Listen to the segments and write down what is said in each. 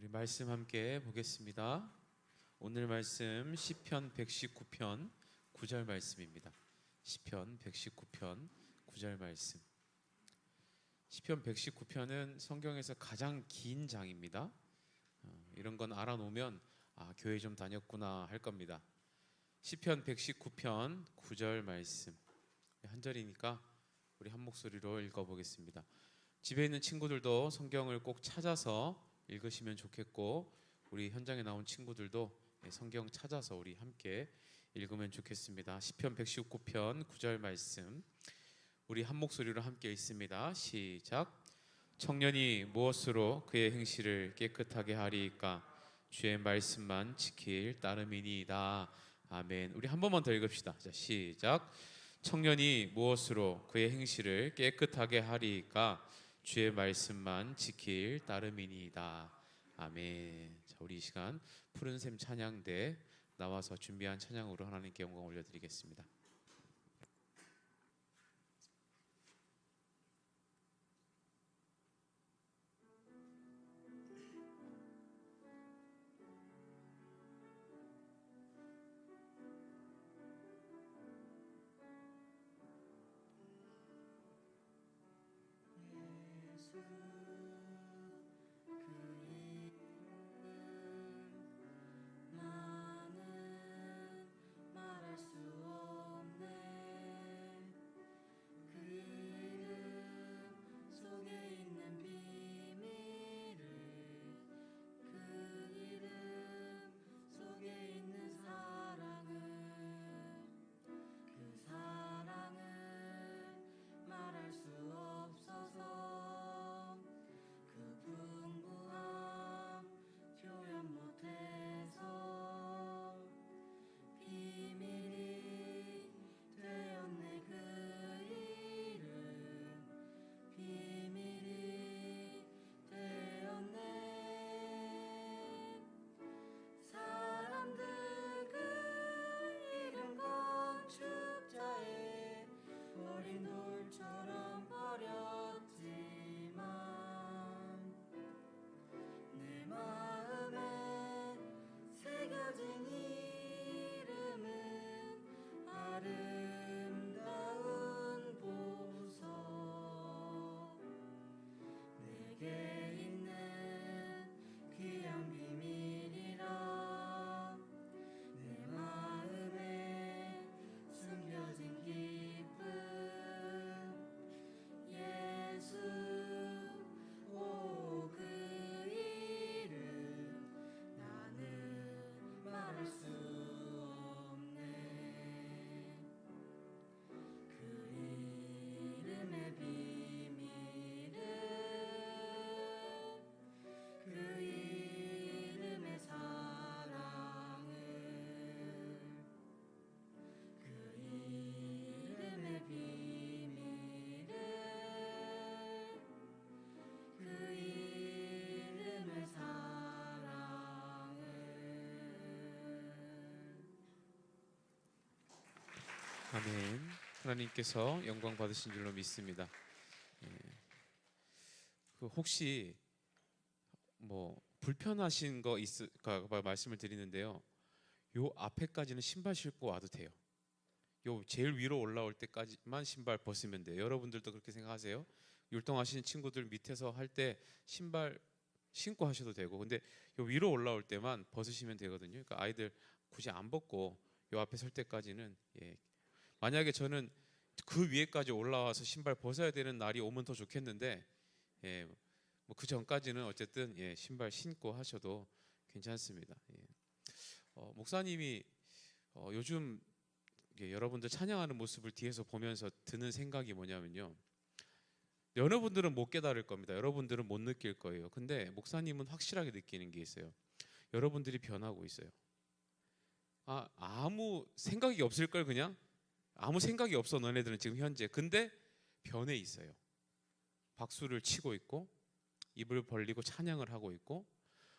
우리 말씀 함께 보겠습니다. 오늘 말씀 시편 119편 9절 말씀입니다. 시편 119편 9절 말씀. 시편 119편은 성경에서 가장 긴 장입니다. 이런 건 알아놓으면 교회 좀 다녔구나 할 겁니다. 시편 119편 9절 말씀. 한 절이니까 우리 한 목소리로 읽어보겠습니다. 집에 있는 친구들도 성경을 꼭 찾아서 읽으시면 좋겠고, 우리 현장에 나온 친구들도 성경 찾아서 우리 함께 읽으면 좋겠습니다. 시편 119편 9절 말씀 우리 한 목소리로 함께 읽습니다. 시작. 청년이 무엇으로 그의 행실을 깨끗하게 하리이까? 주의 말씀만 지킬 따름이니이다. 아멘. 우리 한 번만 더 읽읍시다. 자, 시작. 청년이 무엇으로 그의 행실을 깨끗하게 하리이까? 주의 말씀만 지킬 따름이니이다. 아멘. 자, 우리 이 시간 푸른 샘 찬양대 나와서 준비한 찬양으로 하나님께 영광 올려드리겠습니다. 아멘. 하나님께서 영광 받으신 줄로 믿습니다. 혹시 불편하신 거 있을까 말씀을 드리는데요. 요 앞에까지는 신발 신고 와도 돼요. 요 제일 위로 올라올 때까지만 신발 벗으면 돼요. 여러분들도 그렇게 생각하세요? 율동하시는 친구들 밑에서 할 때 신발 신고 하셔도 되고, 근데 요 위로 올라올 때만 벗으시면 되거든요. 그러니까 아이들 굳이 안 벗고 요 앞에 설 때까지는 만약에 저는 그 위에까지 올라와서 신발 벗어야 되는 날이 오면 더 좋겠는데, 그 전까지는 어쨌든 신발 신고 하셔도 괜찮습니다. 목사님이 요즘 여러분들 찬양하는 모습을 뒤에서 보면서 드는 생각이 뭐냐면요, 여러분들은 못 깨달을 겁니다. 여러분들은 못 느낄 거예요. 근데 목사님은 확실하게 느끼는 게 있어요. 여러분들이 변하고 있어요. 아무 생각이 없을 걸. 그냥 아무 생각이 없어 너네들은 지금 현재. 근데 변해 있어요. 박수를 치고 있고 입을 벌리고 찬양을 하고 있고,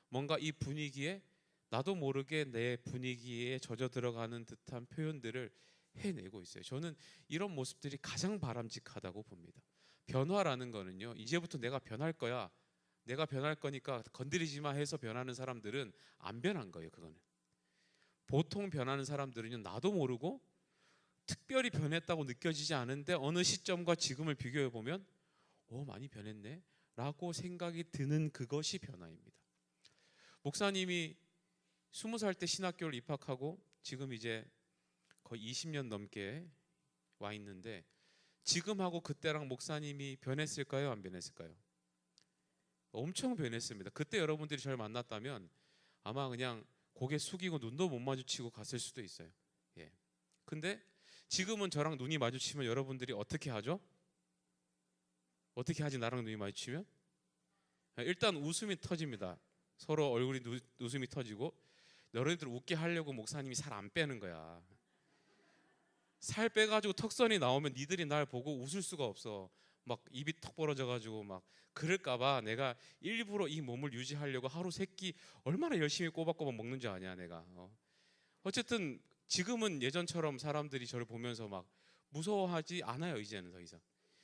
뭔가 이 분위기에 나도 모르게 내 분위기에 젖어 들어가는 듯한 표현들을 해내고 있어요. 저는 이런 모습들이 가장 바람직하다고 봅니다. 변화라는 거는요, 이제부터 내가 변할 거야, 내가 변할 거니까 건드리지 마 해서 변하는 사람들은 안 변한 거예요. 그거는 보통 변하는 사람들은요, 나도 모르고 특별히 변했다고 느껴지지 않은데 어느 시점과 지금을 비교해 보면 많이 변했네 라고 생각이 드는 그것이 변화입니다. 목사님이 20살 때 신학교를 입학하고 지금 이제 거의 20년 넘게 와 있는데, 지금하고 그때랑 목사님이 변했을까요? 안 변했을까요? 엄청 변했습니다. 그때 여러분들이 저를 만났다면 아마 그냥 고개 숙이고 눈도 못 마주치고 갔을 수도 있어요. 예. 근데 지금은 저랑 눈이 마주치면 여러분들이 어떻게 하죠? 어떻게 하지? 나랑 눈이 마주치면 일단 웃음이 터집니다. 서로 얼굴이 웃음이 터지고, 너희들 웃게 하려고 목사님이 살 안 빼는 거야. 살 빼가지고 턱선이 나오면 니들이 날 보고 웃을 수가 없어. 막 입이 턱 벌어져가지고 막 그럴까봐 내가 일부러 이 몸을 유지하려고 하루 세 끼 얼마나 열심히 꼬박꼬박 먹는지 아냐 내가. 어쨌든 지금은 예전처럼 사람들이 저를 보면서 막 무서워하지 않아요, 이제는 더 이상.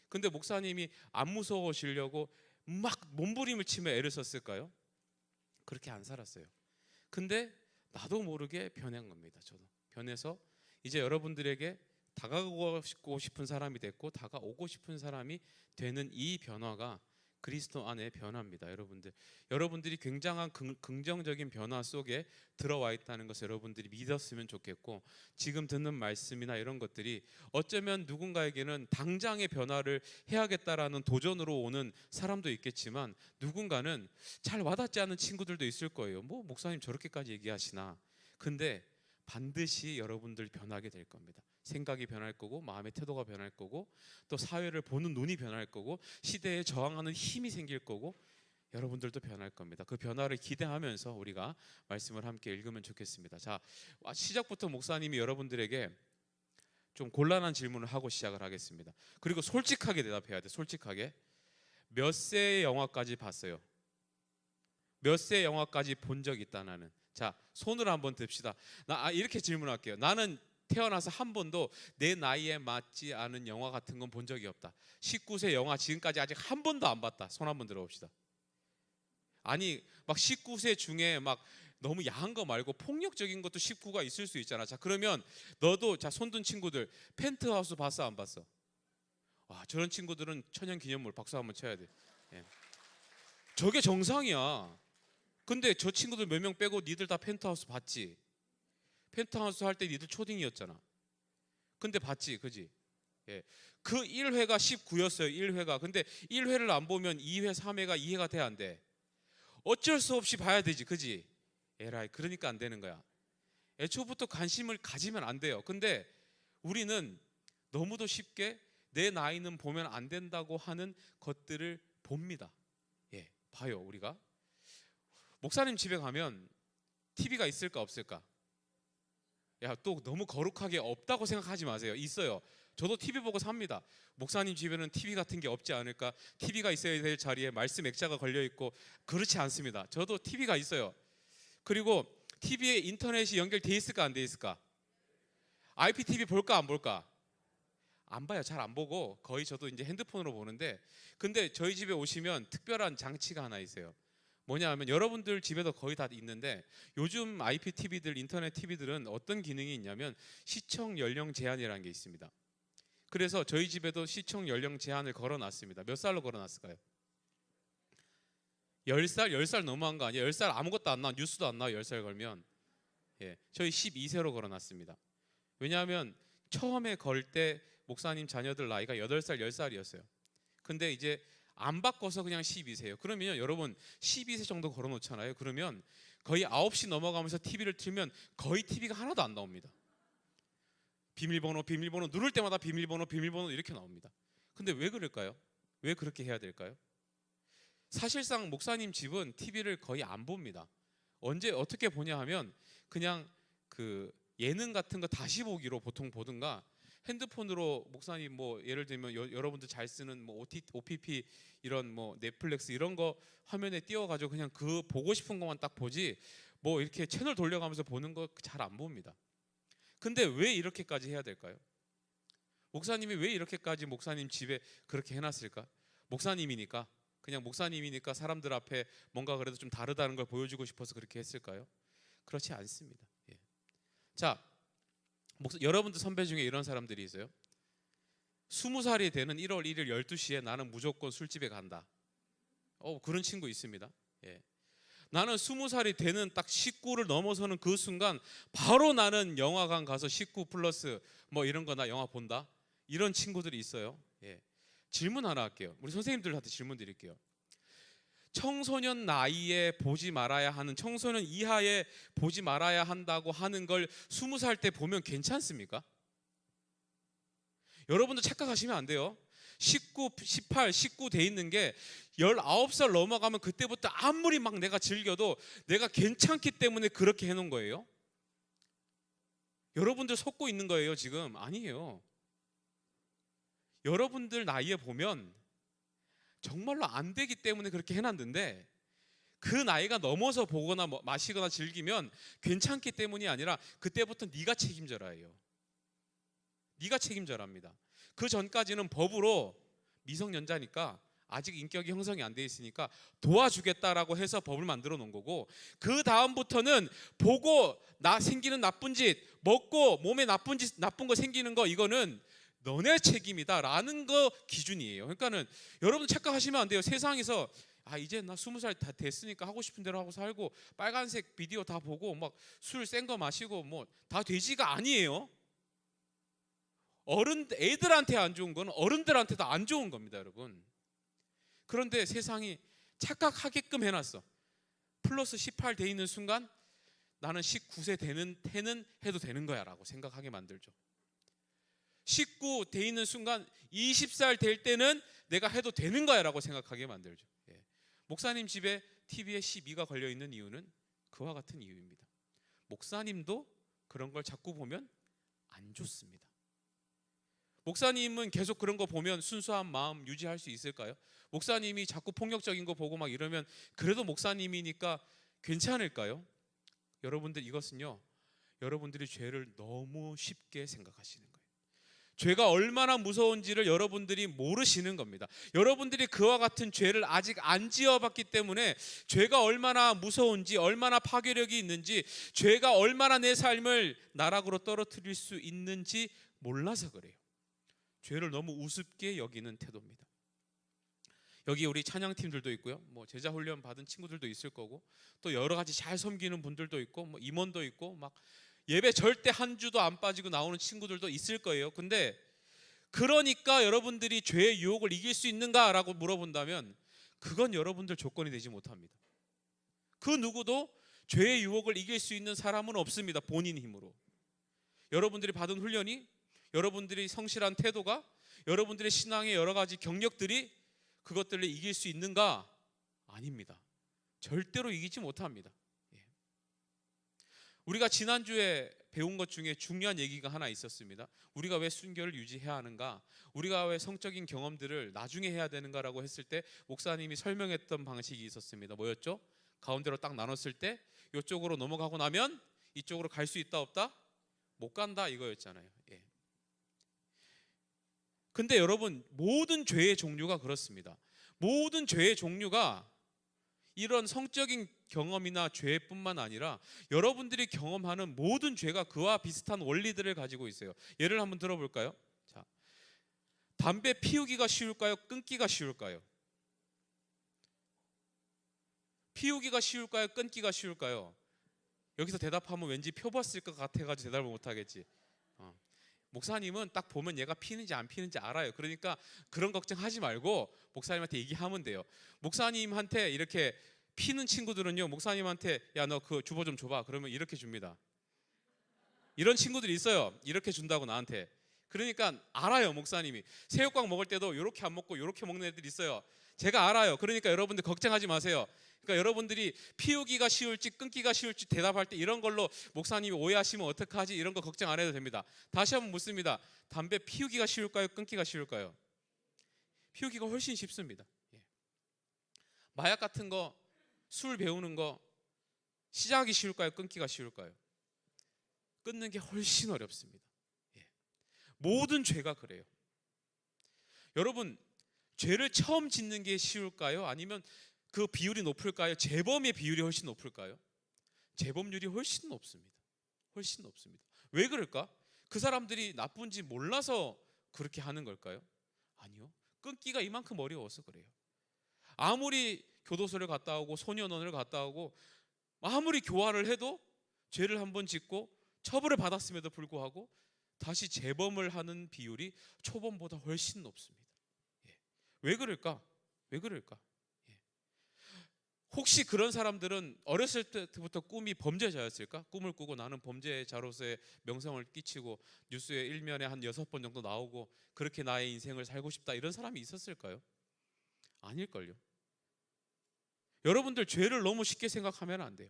근데 목사님이 안 무서워지려고 막 몸부림을 치며 애를 썼을까요? 그렇게 안 살았어요. 근데 나도 모르게 변한 겁니다. 저도 변해서 이제 여러분들에게 다가오고 싶은 사람이 됐고 다가오고 싶은 사람이 되는 이 변화가 그리스도 안에 변화입니다. 여러분들이 굉장한 긍정적인 변화 속에 들어와 있다는 것을 여러분들이 믿었으면 좋겠고, 지금 듣는 말씀이나 이런 것들이 어쩌면 누군가에게는 당장의 변화를 해야겠다라는 도전으로 오는 사람도 있겠지만, 누군가는 잘 와닿지 않은 친구들도 있을 거예요. 뭐 목사님 저렇게까지 얘기하시나. 근데 반드시 여러분들 변하게 될 겁니다. 생각이 변할 거고, 마음의 태도가 변할 거고, 또 사회를 보는 눈이 변할 거고, 시대에 저항하는 힘이 생길 거고, 여러분들도 변할 겁니다. 그 변화를 기대하면서 우리가 말씀을 함께 읽으면 좋겠습니다. 자, 시작부터 목사님이 여러분들에게 좀 곤란한 질문을 하고 시작을 하겠습니다. 그리고 솔직하게 대답해야 돼. 솔직하게. 몇 세의 영화까지 봤어요? 몇 세의 영화까지 본 적 있다 나는? 자, 손을 한번 듭시다. 이렇게 질문할게요. 나는 태어나서 한 번도 내 나이에 맞지 않은 영화 같은 건 본 적이 없다. 19세 영화 지금까지 아직 한 번도 안 봤다. 손 한번 들어봅시다. 아니 막 19세 중에 막 너무 야한 거 말고 폭력적인 것도 19가 있을 수 있잖아. 자, 그러면 너도, 자, 손 든 친구들 펜트하우스 봤어 안 봤어? 와, 저런 친구들은 천연기념물 박수 한번 쳐야 돼. 예. 저게 정상이야. 근데 저 친구들 몇 명 빼고 니들 다 펜트하우스 봤지? 펜트하우스 할 때 니들 초딩이었잖아. 근데 봤지, 그지? 예. 그 1회가 19였어요. 1회가. 근데 1회를 안 보면 2회, 3회가 이해가 돼, 안 돼? 어쩔 수 없이 봐야 되지, 그지? 에라이, 그러니까 안 되는 거야. 애초부터 관심을 가지면 안 돼요. 근데 우리는 너무도 쉽게 내 나이는 보면 안 된다고 하는 것들을 봅니다. 예, 봐요, 우리가. 목사님 집에 가면 TV가 있을까 없을까? 야, 또 너무 거룩하게 없다고 생각하지 마세요. 있어요. 저도 TV 보고 삽니다. 목사님 집에는 TV 같은 게 없지 않을까? TV가 있어야 될 자리에 말씀 액자가 걸려 있고, 그렇지 않습니다. 저도 TV가 있어요. 그리고 TV에 인터넷이 연결돼 있을까 안 돼 있을까? IPTV 볼까 안 볼까? 안 봐요. 잘 안 보고 거의 저도 이제 핸드폰으로 보는데, 근데 저희 집에 오시면 특별한 장치가 하나 있어요. 뭐냐 하면 여러분들 집에도 거의 다 있는데, 요즘 IPTV들, 인터넷 TV들은 어떤 기능이 있냐면 시청 연령 제한이라는 게 있습니다. 그래서 저희 집에도 시청 연령 제한을 걸어놨습니다. 몇 살로 걸어놨을까요? 10살? 10살 너무한 거 아니에요? 10살 아무것도 안 나와, 뉴스도 안 나와요. 10살 걸면. 예, 저희 12세로 걸어놨습니다. 왜냐하면 처음에 걸 때 목사님 자녀들 나이가 8살, 10살이었어요. 근데 이제 안 바꿔서 그냥 12세예요. 그러면 여러분 12세 정도 걸어놓잖아요. 그러면 거의 9시 넘어가면서 TV를 틀면 거의 TV가 하나도 안 나옵니다. 비밀번호 누를 때마다 비밀번호 이렇게 나옵니다. 근데 왜 그럴까요? 왜 그렇게 해야 될까요? 사실상 목사님 집은 TV를 거의 안 봅니다. 언제 어떻게 보냐 하면 그냥 그 예능 같은 거 다시 보기로 보통 보든가, 핸드폰으로 목사님 뭐 예를 들면 여러분들 잘 쓰는 뭐 OPP 이런 뭐 넷플릭스 이런 거 화면에 띄워가지고 그냥 그 보고 싶은 것만 딱 보지, 뭐 이렇게 채널 돌려가면서 보는 거 잘 안 봅니다. 근데 왜 이렇게까지 해야 될까요? 목사님이 왜 이렇게까지 목사님 집에 그렇게 해놨을까? 목사님이니까. 그냥 목사님이니까 사람들 앞에 뭔가 그래도 좀 다르다는 걸 보여주고 싶어서 그렇게 했을까요? 그렇지 않습니다. 예. 자, 여러분들 선배 중에 이런 사람들이 있어요. 20살이 되는 1월 1일 12시에 나는 무조건 술집에 간다. 그런 친구 있습니다. 예. 나는 20살이 되는 딱 19를 넘어서는 그 순간 바로 나는 영화관 가서 19 플러스 뭐 이런 거나 영화 본다. 이런 친구들이 있어요. 예. 질문 하나 할게요. 우리 선생님들한테 질문 드릴게요. 청소년 나이에 보지 말아야 하는, 청소년 이하에 보지 말아야 한다고 하는 걸 20살 때 보면 괜찮습니까? 여러분도 착각하시면 안 돼요. 19, 18, 19 돼 있는 게 19살 넘어가면 그때부터 아무리 막 내가 즐겨도 내가 괜찮기 때문에 그렇게 해놓은 거예요. 여러분들 속고 있는 거예요 지금. 아니에요. 여러분들 나이에 보면 정말로 안 되기 때문에 그렇게 해놨는데, 그 나이가 넘어서 보거나 마시거나 즐기면 괜찮기 때문이 아니라 그때부터 네가 책임져라예요. 네가 책임져랍니다. 그 전까지는 법으로 미성년자니까 아직 인격이 형성이 안 돼 있으니까 도와주겠다라고 해서 법을 만들어 놓은 거고, 그 다음부터는 보고 생기는 나쁜 짓, 먹고 몸에 나쁜 거 생기는 거, 이거는 너네 책임이다라는 거 기준이에요. 그러니까는 여러분 착각하시면 안 돼요. 세상에서 이제 나 20살 다 됐으니까 하고 싶은 대로 하고 살고 빨간색 비디오 다 보고 막 술 센 거 마시고 뭐 다 되지가 아니에요. 애들한테 안 좋은 건 어른들한테도 안 좋은 겁니다, 여러분. 그런데 세상이 착각하게끔 해놨어. 플러스 18 돼 있는 순간 나는 19세 되는 해는 해도 되는 거야 라고 생각하게 만들죠. 19 돼 있는 순간 20살 될 때는 내가 해도 되는 거야 라고 생각하게 만들죠. 예. 목사님 집에 TV에 12가 걸려 있는 이유는 그와 같은 이유입니다. 목사님도 그런 걸 자꾸 보면 안 좋습니다. 목사님은 계속 그런 거 보면 순수한 마음 유지할 수 있을까요? 목사님이 자꾸 폭력적인 거 보고 막 이러면 그래도 목사님이니까 괜찮을까요? 여러분들, 이것은요, 여러분들이 죄를 너무 쉽게 생각하시는 거예요. 죄가 얼마나 무서운지를 여러분들이 모르시는 겁니다. 여러분들이 그와 같은 죄를 아직 안 지어봤기 때문에 죄가 얼마나 무서운지, 얼마나 파괴력이 있는지, 죄가 얼마나 내 삶을 나락으로 떨어뜨릴 수 있는지 몰라서 그래요. 죄를 너무 우습게 여기는 태도입니다. 여기 우리 찬양팀들도 있고요, 뭐 제자 훈련 받은 친구들도 있을 거고, 또 여러 가지 잘 섬기는 분들도 있고, 뭐 임원도 있고, 막 예배 절대 한 주도 안 빠지고 나오는 친구들도 있을 거예요. 근데 그러니까 여러분들이 죄의 유혹을 이길 수 있는가라고 물어본다면 그건 여러분들 조건이 되지 못합니다. 그 누구도 죄의 유혹을 이길 수 있는 사람은 없습니다. 본인 힘으로. 여러분들이 받은 훈련이, 여러분들이 성실한 태도가, 여러분들의 신앙의 여러 가지 경력들이 그것들을 이길 수 있는가? 아닙니다. 절대로 이기지 못합니다. 우리가 지난주에 배운 것 중에 중요한 얘기가 하나 있었습니다. 우리가 왜 순결을 유지해야 하는가? 우리가 왜 성적인 경험들을 나중에 해야 되는가라고 했을 때 목사님이 설명했던 방식이 있었습니다. 뭐였죠? 가운데로 딱 나눴을 때 이쪽으로 넘어가고 나면 이쪽으로 갈 수 있다 없다? 못 간다, 이거였잖아요. 예. 근데 여러분, 모든 죄의 종류가 그렇습니다. 모든 죄의 종류가 이런 성적인 경험이나 죄뿐만 아니라 여러분들이 경험하는 모든 죄가 그와 비슷한 원리들을 가지고 있어요. 예를 한번 들어볼까요? 자, 담배 피우기가 쉬울까요? 끊기가 쉬울까요? 피우기가 쉬울까요? 끊기가 쉬울까요? 여기서 대답하면 왠지 펴봤을 것 같아가지고 대답을 못하겠지. 목사님은 딱 보면 얘가 피는지 안 피는지 알아요. 그러니까 그런 걱정하지 말고 목사님한테 얘기하면 돼요. 목사님한테 이렇게 피는 친구들은요, 목사님한테 야, 너 그 주보 좀 줘봐. 그러면 이렇게 줍니다. 이런 친구들이 있어요. 이렇게 준다고 나한테. 그러니까 알아요, 목사님이. 새우깡 먹을 때도 이렇게 안 먹고 이렇게 먹는 애들이 있어요. 제가 알아요. 그러니까 여러분들 걱정하지 마세요. 그러니까 여러분들이 피우기가 쉬울지 끊기가 쉬울지 대답할 때 이런 걸로 목사님이 오해하시면 어떡하지, 이런 거 걱정 안 해도 됩니다. 다시 한번 묻습니다. 담배 피우기가 쉬울까요? 끊기가 쉬울까요? 피우기가 훨씬 쉽습니다. 마약 같은 거, 술 배우는 거 시작이 쉬울까요? 끊기가 쉬울까요? 끊는 게 훨씬 어렵습니다. 모든 죄가 그래요. 여러분, 죄를 처음 짓는 게 쉬울까요? 아니면 그 비율이 높을까요? 재범의 비율이 훨씬 높을까요? 재범률이 훨씬 높습니다. 훨씬 높습니다. 왜 그럴까? 그 사람들이 나쁜지 몰라서 그렇게 하는 걸까요? 아니요. 끊기가 이만큼 어려워서 그래요. 아무리 교도소를 갔다 오고 소년원을 갔다 오고 아무리 교화를 해도 죄를 한번 짓고 처벌을 받았음에도 불구하고 다시 재범을 하는 비율이 초범보다 훨씬 높습니다. 예. 왜 그럴까? 왜 그럴까? 예. 혹시 그런 사람들은 어렸을 때부터 꿈이 범죄자였을까? 꿈을 꾸고 나는 범죄자로서의 명성을 끼치고 뉴스에 일면에 한 6번 정도 나오고 그렇게 나의 인생을 살고 싶다 이런 사람이 있었을까요? 아닐걸요. 여러분들 죄를 너무 쉽게 생각하면 안 돼요.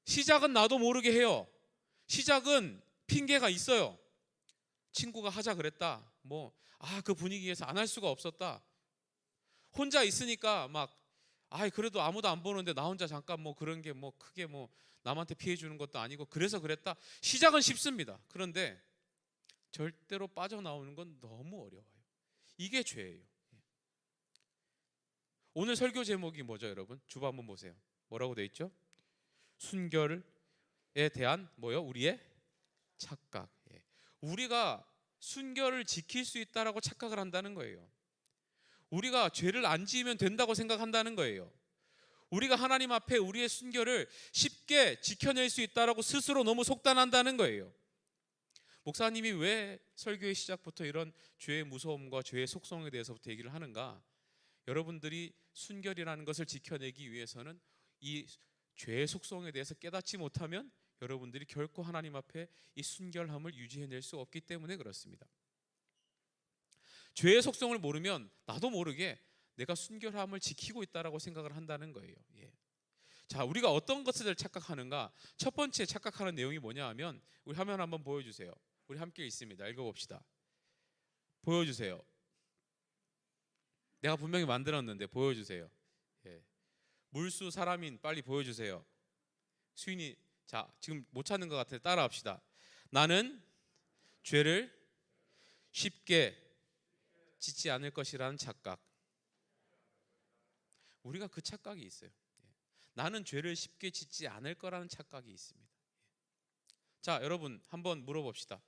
시작은 나도 모르게 해요. 시작은 핑계가 있어요. 친구가 하자 그랬다. 그 분위기에서 안 할 수가 없었다. 혼자 있으니까 그래도 아무도 안 보는데 나 혼자 잠깐 그런 게 크게 남한테 피해 주는 것도 아니고 그래서 그랬다. 시작은 쉽습니다. 그런데 절대로 빠져나오는 건 너무 어려워요. 이게 죄예요. 오늘 설교 제목이 뭐죠, 여러분? 주보 한번 보세요. 뭐라고 돼 있죠? 순결에 대한 우리의 착각. 우리가 순결을 지킬 수 있다라고 착각을 한다는 거예요. 우리가 죄를 안 지으면 된다고 생각한다는 거예요. 우리가 하나님 앞에 우리의 순결을 쉽게 지켜낼 수 있다라고 스스로 너무 속단한다는 거예요. 목사님이 왜 설교의 시작부터 이런 죄의 무서움과 죄의 속성에 대해서부터 얘기를 하는가? 여러분들이 순결이라는 것을 지켜내기 위해서는 이 죄의 속성에 대해서 깨닫지 못하면 여러분들이 결코 하나님 앞에 이 순결함을 유지해낼 수 없기 때문에 그렇습니다. 죄의 속성을 모르면 나도 모르게 내가 순결함을 지키고 있다라고 생각을 한다는 거예요. 자, 우리가 어떤 것을 착각하는가? 첫 번째 착각하는 내용이 뭐냐 하면 우리 화면 한번 보여주세요. 우리 함께 있습니다. 읽어봅시다. 보여주세요. 내가 분명히 만들었는데 보여주세요. 물수 사람인 빨리 보여주세요. 수인이 자 지금 못 찾는 것 같아요. 따라합시다. 나는 죄를 쉽게 짓지 않을 것이라는 착각. 우리가 그 착각이 있어요. 나는 죄를 쉽게 짓지 않을 거라는 착각이 있습니다. 자, 여러분 한번 물어봅시다.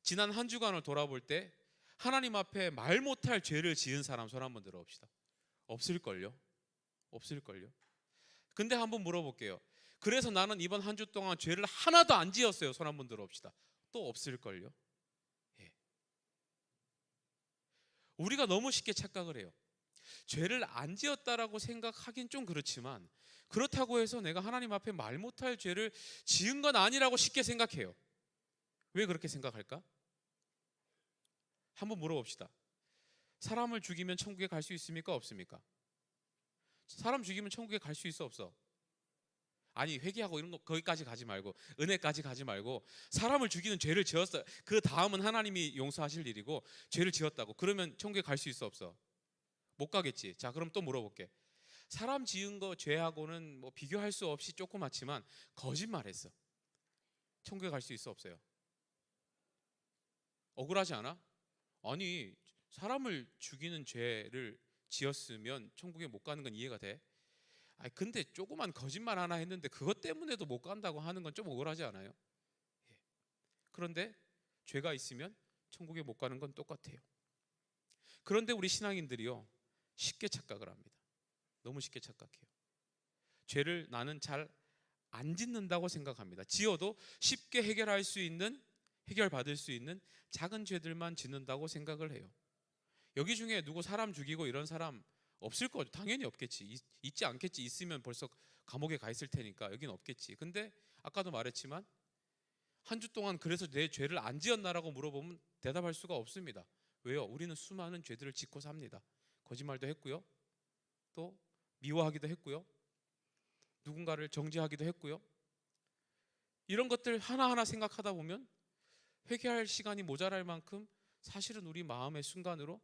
지난 한 주간을 돌아볼 때 하나님 앞에 말 못할 죄를 지은 사람 손 한번 들어봅시다. 없을걸요? 없을걸요? 근데 한번 물어볼게요. 그래서 나는 이번 한 주 동안 죄를 하나도 안 지었어요. 손 한번 들어봅시다. 또 없을걸요? 우리가 너무 쉽게 착각을 해요. 죄를 안 지었다라고 생각하긴 좀 그렇지만 그렇다고 해서 내가 하나님 앞에 말 못할 죄를 지은 건 아니라고 쉽게 생각해요. 왜 그렇게 생각할까? 한번 물어봅시다. 사람을 죽이면 천국에 갈 수 있습니까? 없습니까? 사람 죽이면 천국에 갈 수 있어 없어? 아니 회개하고 이런 거 거기까지 가지 말고 은혜까지 가지 말고 사람을 죽이는 죄를 지었어. 그 다음은 하나님이 용서하실 일이고 죄를 지었다고 그러면 천국에 갈 수 있어 없어? 못 가겠지. 자, 그럼 또 물어볼게. 사람 지은 거 죄하고는 비교할 수 없이 조그맣지만 거짓말했어. 천국에 갈 수 있어 없어요? 억울하지 않아? 아니 사람을 죽이는 죄를 지었으면 천국에 못 가는 건 이해가 돼. 근데 조그만 거짓말 하나 했는데 그것 때문에도 못 간다고 하는 건 좀 억울하지 않아요? 그런데 죄가 있으면 천국에 못 가는 건 똑같아요. 그런데 우리 신앙인들이요 쉽게 착각을 합니다. 너무 쉽게 착각해요. 죄를 나는 잘 안 짓는다고 생각합니다. 지어도 쉽게 해결받을 수 있는 작은 죄들만 짓는다고 생각을 해요. 여기 중에 누구 사람 죽이고 이런 사람 없을 거죠. 당연히 없겠지. 있지 않겠지. 있으면 벌써 감옥에 가 있을 테니까 여긴 없겠지. 근데 아까도 말했지만 한 주 동안 그래서 내 죄를 안 지었나라고 물어보면 대답할 수가 없습니다. 왜요? 우리는 수많은 죄들을 짓고 삽니다. 거짓말도 했고요. 또 미워하기도 했고요. 누군가를 정죄하기도 했고요. 이런 것들 하나하나 생각하다 보면 회개할 시간이 모자랄 만큼 사실은 우리 마음의 순간으로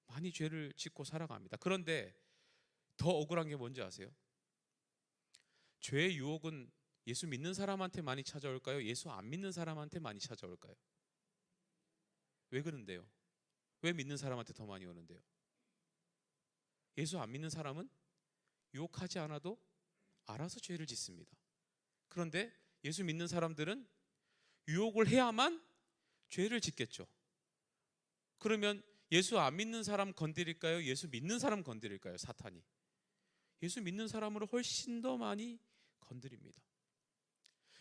많이 죄를 짓고 살아갑니다. 그런데 더 억울한 게 뭔지 아세요? 죄의 유혹은 예수 믿는 사람한테 많이 찾아올까요? 예수 안 믿는 사람한테 많이 찾아올까요? 왜 그런데요? 왜 믿는 사람한테 더 많이 오는데요? 예수 안 믿는 사람은 유혹하지 않아도 알아서 죄를 짓습니다. 그런데 예수 믿는 사람들은 유혹을 해야만 죄를 짓겠죠. 그러면 예수 안 믿는 사람 건드릴까요? 예수 믿는 사람 건드릴까요? 사탄이 예수 믿는 사람으로 훨씬 더 많이 건드립니다.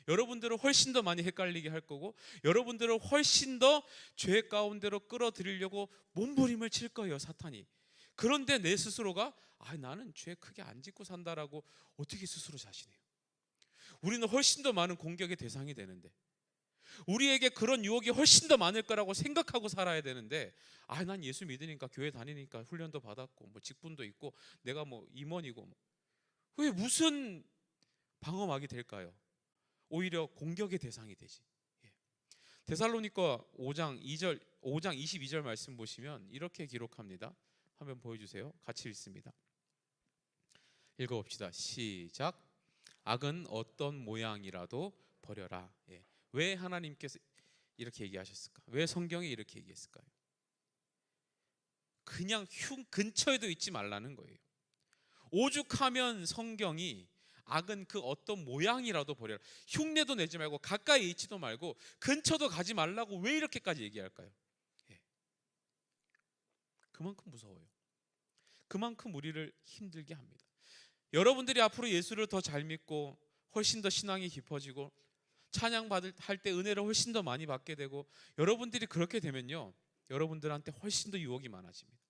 여러분들을 훨씬 더 많이 헷갈리게 할 거고, 여러분들을 훨씬 더 죄 가운데로 끌어들이려고 몸부림을 칠 거예요, 사탄이. 그런데 내 스스로가 나는 죄 크게 안 짓고 산다라고 어떻게 스스로 자신해요? 우리는 훨씬 더 많은 공격의 대상이 되는데, 우리에게 그런 유혹이 훨씬 더 많을 거라고 생각하고 살아야 되는데, 난 예수 믿으니까, 교회 다니니까 훈련도 받았고 뭐 직분도 있고 내가 뭐 임원이고 왜 무슨 방어막이 될까요? 오히려 공격의 대상이 되지. 데살로니가 5장 22절 말씀 보시면 이렇게 기록합니다. 한번 보여주세요. 같이 읽습니다. 읽어봅시다. 시작. 악은 어떤 모양이라도 버려라. 왜 하나님께서 이렇게 얘기하셨을까? 왜 성경이 이렇게 얘기했을까요? 그냥 근처에도 있지 말라는 거예요. 오죽하면 성경이 악은 그 어떤 모양이라도 버려라, 흉내도 내지 말고 가까이 있지도 말고 근처도 가지 말라고 왜 이렇게까지 얘기할까요? 그만큼 무서워요. 그만큼 우리를 힘들게 합니다. 여러분들이 앞으로 예수를 더 잘 믿고 훨씬 더 신앙이 깊어지고 찬양 할 때 은혜를 훨씬 더 많이 받게 되고, 여러분들이 그렇게 되면요, 여러분들한테 훨씬 더 유혹이 많아집니다.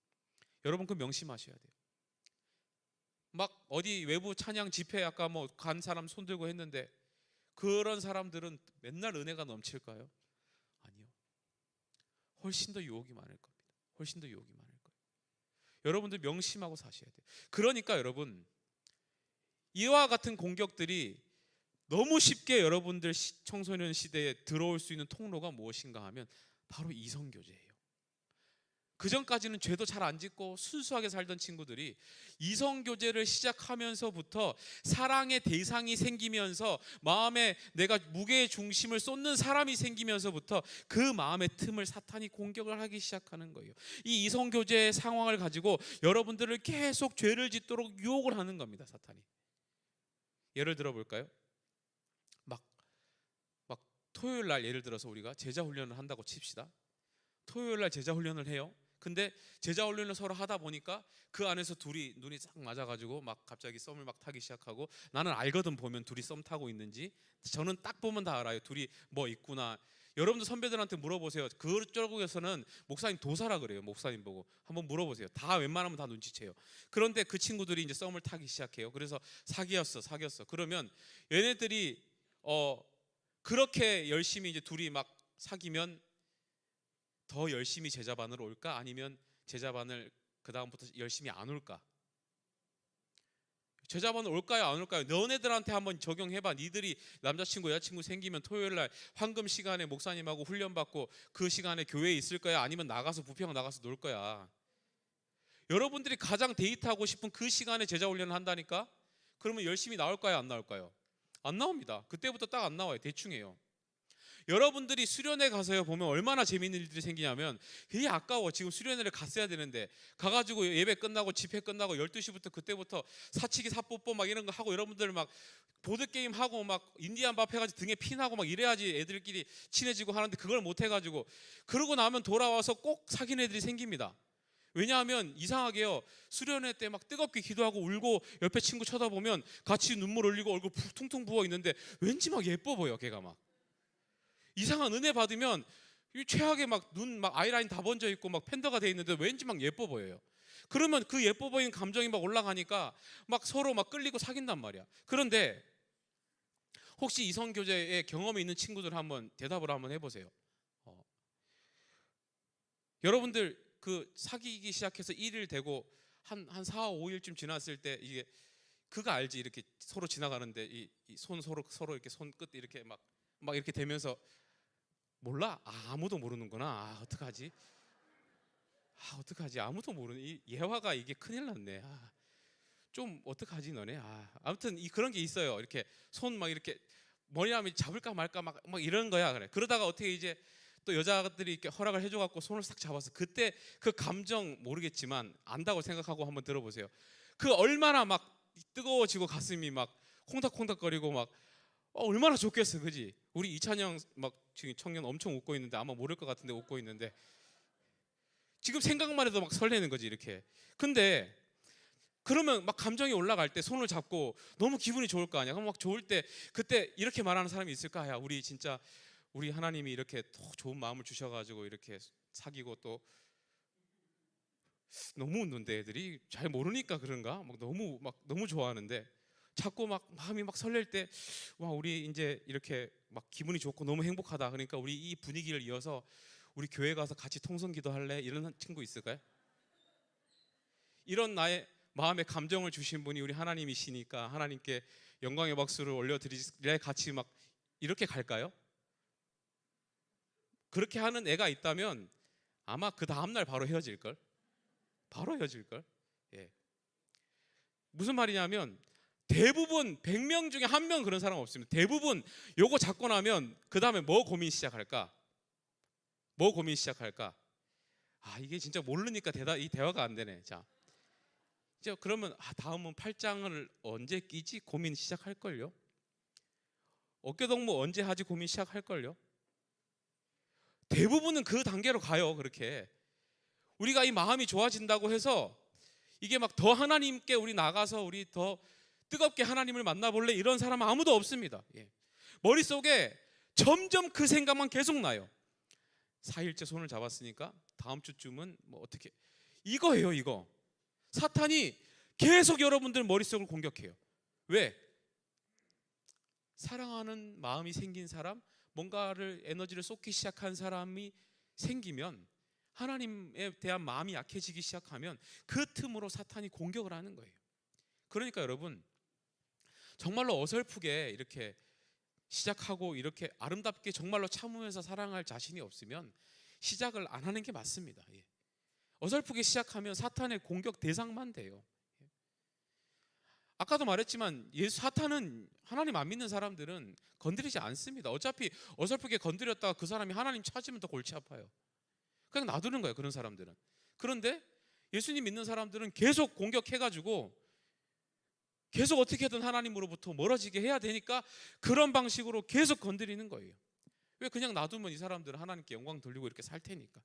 여러분 그 명심하셔야 돼요. 막 어디 외부 찬양 집회 아까 뭐 간 사람 손 들고 했는데 그런 사람들은 맨날 은혜가 넘칠까요? 아니요. 훨씬 더 유혹이 많을 겁니다. 훨씬 더 유혹이 많을 거예요. 여러분들 명심하고 사셔야 돼요. 그러니까 여러분, 이와 같은 공격들이 너무 쉽게 여러분들 청소년 시대에 들어올 수 있는 통로가 무엇인가 하면 바로 이성교제예요. 그 전까지는 죄도 잘 안 짓고 순수하게 살던 친구들이 이성교제를 시작하면서부터 사랑의 대상이 생기면서 마음에 내가 무게의 중심을 쏟는 사람이 생기면서부터 그 마음의 틈을 사탄이 공격을 하기 시작하는 거예요. 이 이성교제의 상황을 가지고 여러분들을 계속 죄를 짓도록 유혹을 하는 겁니다, 사탄이. 예를 들어 볼까요? 막 토요일 날 예를 들어서 우리가 제자 훈련을 한다고 칩시다. 토요일 날 제자 훈련을 해요. 근데 제자 훈련을 서로 하다 보니까 그 안에서 둘이 눈이 싹 맞아가지고 막 갑자기 썸을 막 타기 시작하고, 나는 알거든, 보면 둘이 썸 타고 있는지. 저는 딱 보면 다 알아요, 둘이 뭐 있구나. 여러분들 선배들한테 물어보세요. 그쪽에서는 목사님 도사라 그래요. 목사님 보고 한번 물어보세요. 다 웬만하면 다 눈치채요. 그런데 그 친구들이 이제 썸을 타기 시작해요. 그래서 사귀었어. 그러면 얘네들이 그렇게 열심히 이제 둘이 막 사귀면 더 열심히 제자반으로 올까? 아니면 제자반을 그 다음부터 열심히 안 올까? 제자반을 올까요? 안 올까요? 너네들한테 한번 적용해봐. 니들이 남자친구 여자친구 생기면 토요일날 황금 시간에 목사님하고 훈련받고 그 시간에 교회에 있을 거야? 아니면 나가서 부평 나가서 놀 거야? 여러분들이 가장 데이트하고 싶은 그 시간에 제자 훈련을 한다니까? 그러면 열심히 나올까요? 안 나올까요? 안 나옵니다. 그때부터 딱 안 나와요. 대충 해요. 여러분들이 수련회 가서요 보면 얼마나 재미있는 일들이 생기냐면, 그게 아까워. 지금 수련회를 갔어야 되는데 가가지고 예배 끝나고 집회 끝나고 12시부터 그때부터 사치기 사뽀뽀 막 이런 거 하고, 여러분들 막 보드게임 하고 막 인디안 밥 해가지고 등에 피나고 막 이래야지 애들끼리 친해지고 하는데, 그걸 못 해가지고 그러고 나면 돌아와서 꼭 사귄 애들이 생깁니다. 왜냐하면 이상하게요, 수련회 때 막 뜨겁게 기도하고 울고 옆에 친구 쳐다보면 같이 눈물 흘리고 얼굴 퉁퉁 부어 있는데 왠지 막 예뻐 보여. 걔가 막 이상한 은혜 받으면 최악의 막 눈 막 아이라인 다 번져 있고 막 팬더가 돼 있는데 왠지 막 예뻐 보여요. 그러면 그 예뻐 보이는 감정이 막 올라가니까 막 서로 막 끌리고 사귄단 말이야. 그런데 혹시 이성교제에 경험이 있는 친구들 한번 대답을 한번 해보세요. 여러분들 그 사귀기 시작해서 1일 되고 한 4, 5일쯤 지났을 때 이게 그거 알지? 이렇게 서로 지나가는데 이 손 서로 이렇게 손끝 이렇게 막 이렇게 되면서 몰라? 아무도 모르는구나. 어떡하지? 어떡하지? 아무도 모르는 이 예화가 이게 큰일 났네. 좀 어떡하지 너네? 아무튼 그런 게 있어요. 이렇게 손 막 이렇게 머리하면 잡을까 말까 막 이런 거야. 그래. 그러다가 어떻게 이제 또 여자들이 이렇게 허락을 해줘갖고 손을 싹 잡아서 그때 그 감정 모르겠지만 안다고 생각하고 한번 들어보세요. 그 얼마나 막 뜨거워지고 가슴이 막 콩닥콩닥거리고 막 얼마나 좋겠어, 그지? 우리 이찬영 막 지금 청년 엄청 웃고 있는데 아마 모를 것 같은데 웃고 있는데 지금 생각만 해도 막 설레는 거지 이렇게. 근데 그러면 막 감정이 올라갈 때 손을 잡고 너무 기분이 좋을 거 아니야. 그럼 막 좋을 때 그때 이렇게 말하는 사람이 있을까? 야, 우리 진짜 우리 하나님이 이렇게 좋은 마음을 주셔가지고 이렇게 사귀고 또 너무 웃는데 애들이 잘 모르니까 그런가? 막 너무 좋아하는데 자꾸 막 마음이 막 설렐 때 와, 우리 이제 이렇게 막 기분이 좋고 너무 행복하다. 그러니까 우리 이 분위기를 이어서 우리 교회 가서 같이 통성기도 할래? 이런 친구 있을까요? 이런 나의 마음의 감정을 주신 분이 우리 하나님이시니까 하나님께 영광의 박수를 올려드리래 같이 막 이렇게 갈까요? 그렇게 하는 애가 있다면 아마 그 다음날 바로 헤어질걸? 바로 헤어질걸? 예. 무슨 말이냐면 대부분 100명 중에 1명 그런 사람 없습니다. 대부분 요거 잡고 나면 그 다음에 뭐 고민 시작할까? 뭐 고민 시작할까? 아, 이게 진짜 모르니까 이 대화가 안 되네. 자, 이제 그러면 다음은 팔짱을 언제 끼지? 고민 시작할걸요? 어깨동무 언제 하지? 고민 시작할걸요? 대부분은 그 단계로 가요. 그렇게 우리가 이 마음이 좋아진다고 해서 이게 막 더 하나님께 우리 나가서 우리 더 뜨겁게 하나님을 만나볼래? 이런 사람은 아무도 없습니다. 예. 머릿속에 점점 그 생각만 계속 나요. 4일째 손을 잡았으니까 다음 주쯤은 뭐 어떻게, 이거예요. 이거 사탄이 계속 여러분들 머릿속을 공격해요. 왜? 사랑하는 마음이 생긴 사람, 뭔가를 에너지를 쏟기 시작한 사람이 생기면, 하나님에 대한 마음이 약해지기 시작하면 그 틈으로 사탄이 공격을 하는 거예요. 그러니까 여러분 정말로 어설프게 이렇게 시작하고 이렇게 아름답게 정말로 참으면서 사랑할 자신이 없으면 시작을 안 하는 게 맞습니다. 예. 어설프게 시작하면 사탄의 공격 대상만 돼요. 예. 아까도 말했지만 사탄은 하나님 안 믿는 사람들은 건드리지 않습니다. 어차피 어설프게 건드렸다가 그 사람이 하나님 찾으면 더 골치 아파요. 그냥 놔두는 거예요, 그런 사람들은. 그런데 예수님 믿는 사람들은 계속 공격해가지고 계속 어떻게든 하나님으로부터 멀어지게 해야 되니까 그런 방식으로 계속 건드리는 거예요. 왜? 그냥 놔두면 이 사람들은 하나님께 영광 돌리고 이렇게 살 테니까.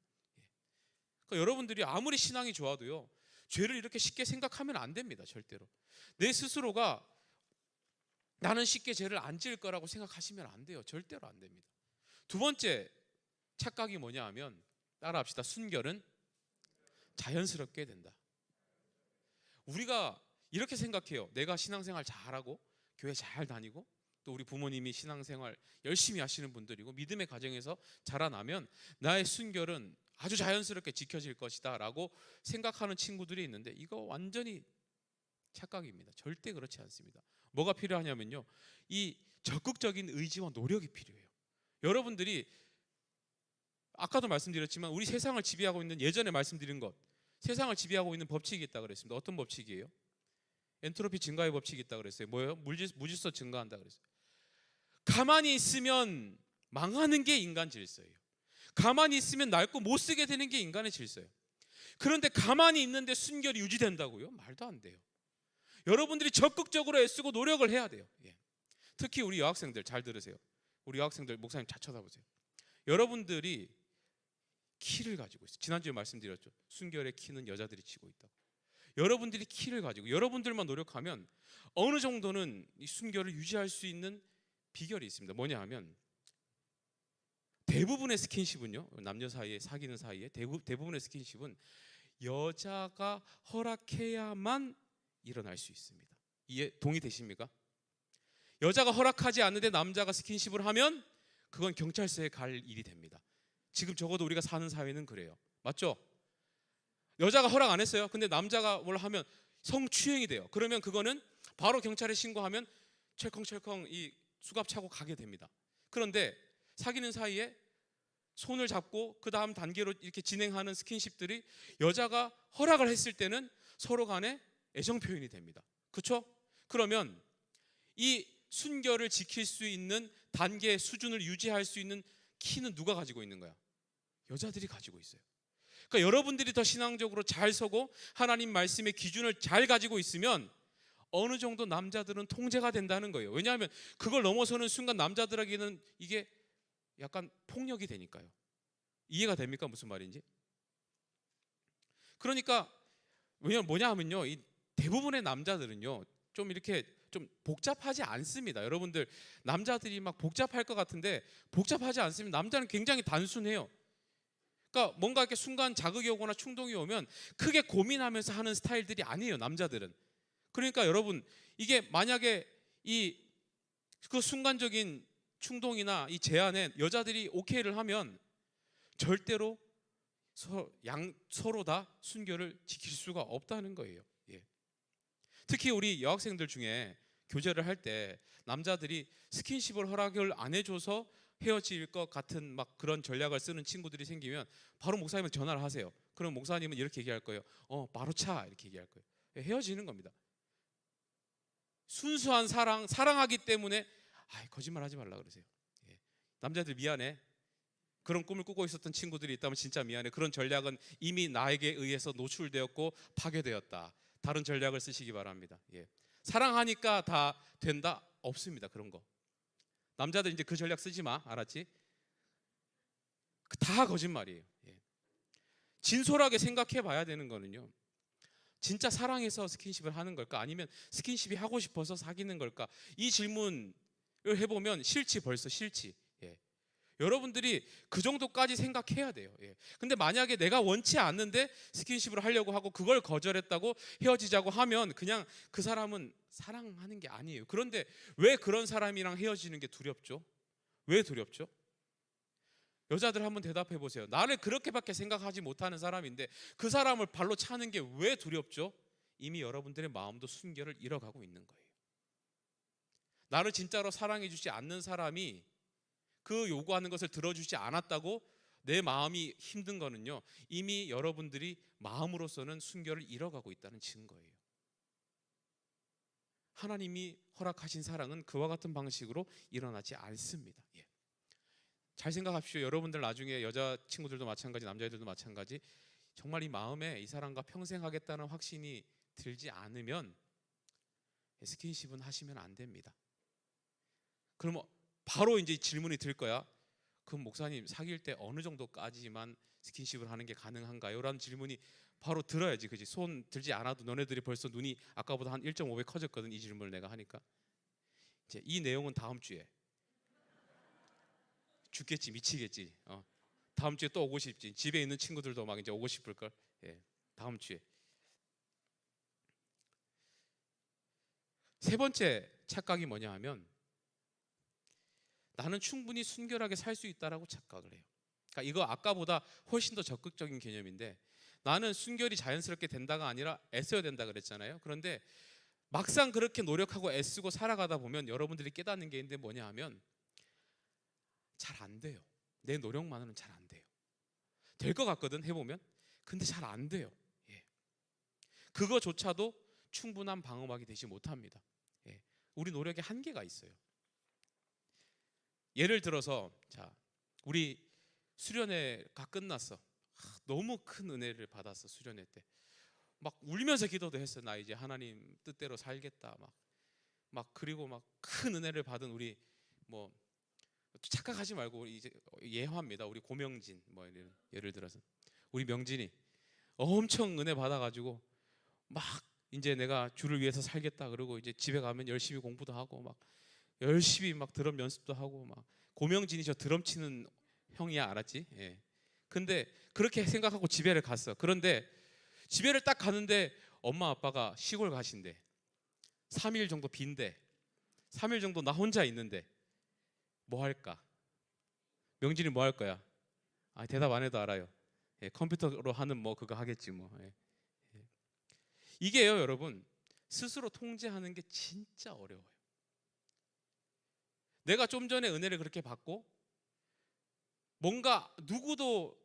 그러니까 여러분들이 아무리 신앙이 좋아도요, 죄를 이렇게 쉽게 생각하면 안 됩니다. 절대로. 내 스스로가 나는 쉽게 죄를 안 지을 거라고 생각하시면 안 돼요. 절대로 안 됩니다. 두 번째 착각이 뭐냐 하면, 따라합시다. 순결은 자연스럽게 된다. 우리가 이렇게 생각해요. 내가 신앙생활 잘하고 교회 잘 다니고 또 우리 부모님이 신앙생활 열심히 하시는 분들이고 믿음의 가정에서 자라나면 나의 순결은 아주 자연스럽게 지켜질 것이다 라고 생각하는 친구들이 있는데, 이거 완전히 착각입니다. 절대 그렇지 않습니다. 뭐가 필요하냐면요, 이 적극적인 의지와 노력이 필요해요. 여러분들이 아까도 말씀드렸지만 우리 세상을 지배하고 있는, 예전에 말씀드린 것, 세상을 지배하고 있는 법칙이 있다고 그랬습니다. 어떤 법칙이에요? 엔트로피 증가의 법칙이 있다고 그랬어요. 뭐예요? 무질서 증가한다 그랬어요. 가만히 있으면 망하는 게 인간 질서예요. 가만히 있으면 낡고 못 쓰게 되는 게 인간의 질서예요. 그런데 가만히 있는데 순결이 유지된다고요? 말도 안 돼요. 여러분들이 적극적으로 애쓰고 노력을 해야 돼요. 예. 특히 우리 여학생들 잘 들으세요. 우리 여학생들 목사님 잘 쳐다보세요. 여러분들이 키를 가지고 있어요. 지난주에 말씀드렸죠. 순결의 키는 여자들이 치고 있다고. 여러분들이 키를 가지고 여러분들만 노력하면 어느 정도는 이 순결을 유지할 수 있는 비결이 있습니다. 뭐냐 하면, 대부분의 스킨십은요, 남녀 사이에 사귀는 사이에 대부분의 스킨십은 여자가 허락해야만 일어날 수 있습니다. 이해 동의되십니까? 여자가 허락하지 않는데 남자가 스킨십을 하면 그건 경찰서에 갈 일이 됩니다. 지금 적어도 우리가 사는 사회는 그래요. 맞죠? 여자가 허락 안 했어요. 근데 남자가 뭘 하면 성추행이 돼요. 그러면 그거는 바로 경찰에 신고하면 철컹철컹 이 수갑 차고 가게 됩니다. 그런데 사귀는 사이에 손을 잡고 그 다음 단계로 이렇게 진행하는 스킨십들이 여자가 허락을 했을 때는 서로 간에 애정 표현이 됩니다. 그렇죠? 그러면 이 순결을 지킬 수 있는 단계 수준을 유지할 수 있는 키는 누가 가지고 있는 거야? 여자들이 가지고 있어요. 그러니까 여러분들이 더 신앙적으로 잘 서고 하나님 말씀의 기준을 잘 가지고 있으면 어느 정도 남자들은 통제가 된다는 거예요. 왜냐하면 그걸 넘어서는 순간 남자들에게는 이게 약간 폭력이 되니까요. 이해가 됩니까? 무슨 말인지? 그러니까 왜냐면 뭐냐 하면요, 이 대부분의 남자들은요 좀 이렇게 좀 복잡하지 않습니다. 여러분들 남자들이 막 복잡할 것 같은데 복잡하지 않습니다. 남자는 굉장히 단순해요. 그러니까 뭔가 이렇게 순간 자극이 오거나 충동이 오면 크게 고민하면서 하는 스타일들이 아니에요, 남자들은. 그러니까 여러분 이게 만약에 이 그 순간적인 충동이나 이 제안에 여자들이 오케이를 하면 절대로 서로 다 순결을 지킬 수가 없다는 거예요. 예. 특히 우리 여학생들 중에 교제를 할 때 남자들이 스킨십을 허락을 안 해줘서 헤어질 것 같은 막 그런 전략을 쓰는 친구들이 생기면 바로 목사님한테 전화를 하세요. 그럼 목사님은 이렇게 얘기할 거예요. 바로 차 이렇게 얘기할 거예요. 헤어지는 겁니다. 순수한 사랑하기 때문에 거짓말하지 말라 그러세요. 예. 남자들 미안해. 그런 꿈을 꾸고 있었던 친구들이 있다면 진짜 미안해. 그런 전략은 이미 나에게 의해서 노출되었고 파괴되었다. 다른 전략을 쓰시기 바랍니다. 예. 사랑하니까 다 된다? 없습니다. 그런 거. 남자들 이제 그 전략 쓰지 마. 알았지? 다 거짓말이에요. 예. 진솔하게 생각해 봐야 되는 거는요, 진짜 사랑해서 스킨십을 하는 걸까? 아니면 스킨십이 하고 싶어서 사귀는 걸까? 이 질문을 해보면 싫지, 벌써 싫지. 예. 여러분들이 그 정도까지 생각해야 돼요. 예. 근데 만약에 내가 원치 않는데 스킨십을 하려고 하고 그걸 거절했다고 헤어지자고 하면 그냥 그 사람은 사랑하는 게 아니에요. 그런데 왜 그런 사람이랑 헤어지는 게 두렵죠? 왜 두렵죠? 여자들 한번 대답해 보세요. 나를 그렇게밖에 생각하지 못하는 사람인데 그 사람을 발로 차는 게 왜 두렵죠? 이미 여러분들의 마음도 순결을 잃어가고 있는 거예요. 나를 진짜로 사랑해 주지 않는 사람이 그 요구하는 것을 들어주지 않았다고 내 마음이 힘든 거는요, 이미 여러분들이 마음으로서는 순결을 잃어가고 있다는 증거예요. 하나님이 허락하신 사랑은 그와 같은 방식으로 일어나지 않습니다. 예. 잘 생각합시오. 여러분들 나중에 여자친구들도 마찬가지, 남자애들도 마찬가지, 정말 이 마음에 이 사람과 평생 하겠다는 확신이 들지 않으면 스킨십은 하시면 안 됩니다. 그럼 바로 이제 질문이 들 거야. 그럼 목사님, 사귈 때 어느 정도까지만 스킨십을 하는 게 가능한가요? 라는 질문이 바로 들어야지. 그지? 손 들지 않아도 너네들이 벌써 눈이 아까보다 한 1.5배 커졌거든. 이 질문을 내가 하니까. 이제 이 내용은 다음 주에. 죽겠지, 미치겠지. 다음 주에 또 오고 싶지. 집에 있는 친구들도 막 이제 오고 싶을 걸. 예, 다음 주에. 세 번째 착각이 뭐냐 하면, 나는 충분히 순결하게 살 수 있다라고 착각을 해요. 그러니까 이거 아까보다 훨씬 더 적극적인 개념인데, 나는 순결이 자연스럽게 된다가 아니라 애써야 된다 그랬잖아요. 그런데 막상 그렇게 노력하고 애쓰고 살아가다 보면 여러분들이 깨닫는 게 있는데 뭐냐 하면, 잘 안 돼요. 내 노력만으로는 잘 안 돼요. 될 것 같거든, 해보면. 근데 잘 안 돼요. 예. 그거조차도 충분한 방어막이 되지 못합니다. 예. 우리 노력에 한계가 있어요. 예를 들어서, 자, 우리 수련회가 끝났어. 너무 큰 은혜를 받았어. 수련회 때 막 울면서 기도도 했어. 나 이제 하나님 뜻대로 살겠다. 막 그리고 막 큰 은혜를 받은 우리, 뭐 착각하지 말고 우리 이제 예화입니다. 우리 고명진, 뭐 예를 들어서 우리 명진이 엄청 은혜 받아가지고 막 이제 내가 주를 위해서 살겠다 그러고 이제 집에 가면 열심히 공부도 하고 막 열심히 막 드럼 연습도 하고, 막 고명진이 저 드럼 치는 형이야, 알았지? 예. 근데 그렇게 생각하고 집에를 갔어. 그런데 집에를 딱 가는데 엄마 아빠가 시골 가신대. 3일 정도 빈대. 3일 정도 나 혼자 있는데 뭐 할까? 명진이 뭐 할 거야? 대답 안 해도 알아요. 예, 컴퓨터로 하는 뭐 그거 하겠지 뭐. 예. 예. 이게요, 여러분, 스스로 통제하는 게 진짜 어려워요. 내가 좀 전에 은혜를 그렇게 받고 뭔가 누구도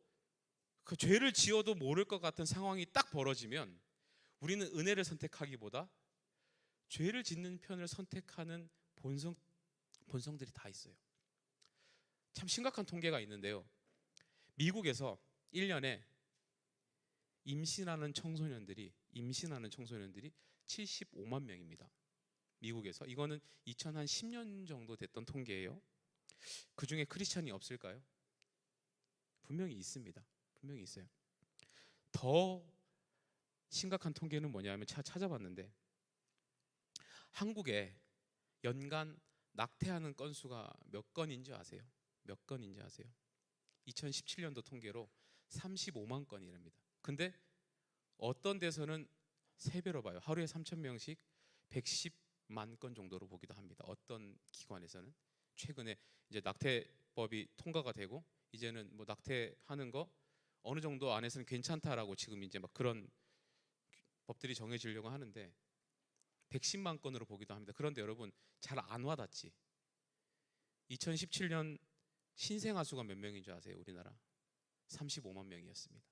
그 죄를 지어도 모를 것 같은 상황이 딱 벌어지면 우리는 은혜를 선택하기보다 죄를 짓는 편을 선택하는 본성들이 다 있어요. 참 심각한 통계가 있는데요. 미국에서 1년에 임신하는 청소년들이 75만 명입니다. 미국에서. 이거는 2010년 정도 됐던 통계예요. 그 중에 크리스찬이 없을까요? 분명히 있습니다. 분명히 있어요. 더 심각한 통계는 뭐냐면 찾아봤는데 한국에 연간 낙태하는 건수가 몇 건인지 아세요? 몇 건인지 아세요? 2017년도 통계로 35만 건이랍니다. 근데 어떤 데서는 3배로 봐요. 하루에 3,000명씩 110만 건 정도로 보기도 합니다. 어떤 기관에서는 최근에 이제 낙태법이 통과가 되고 이제는 뭐 낙태하는 거 어느 정도 안에서는 괜찮다라고 지금 이제 막 그런 법들이 정해지려고 하는데 110만 건으로 보기도 합니다. 그런데 여러분 잘 안 와닿지? 2017년 신생아 수가 몇 명인 줄 아세요? 우리나라 35만 명이었습니다.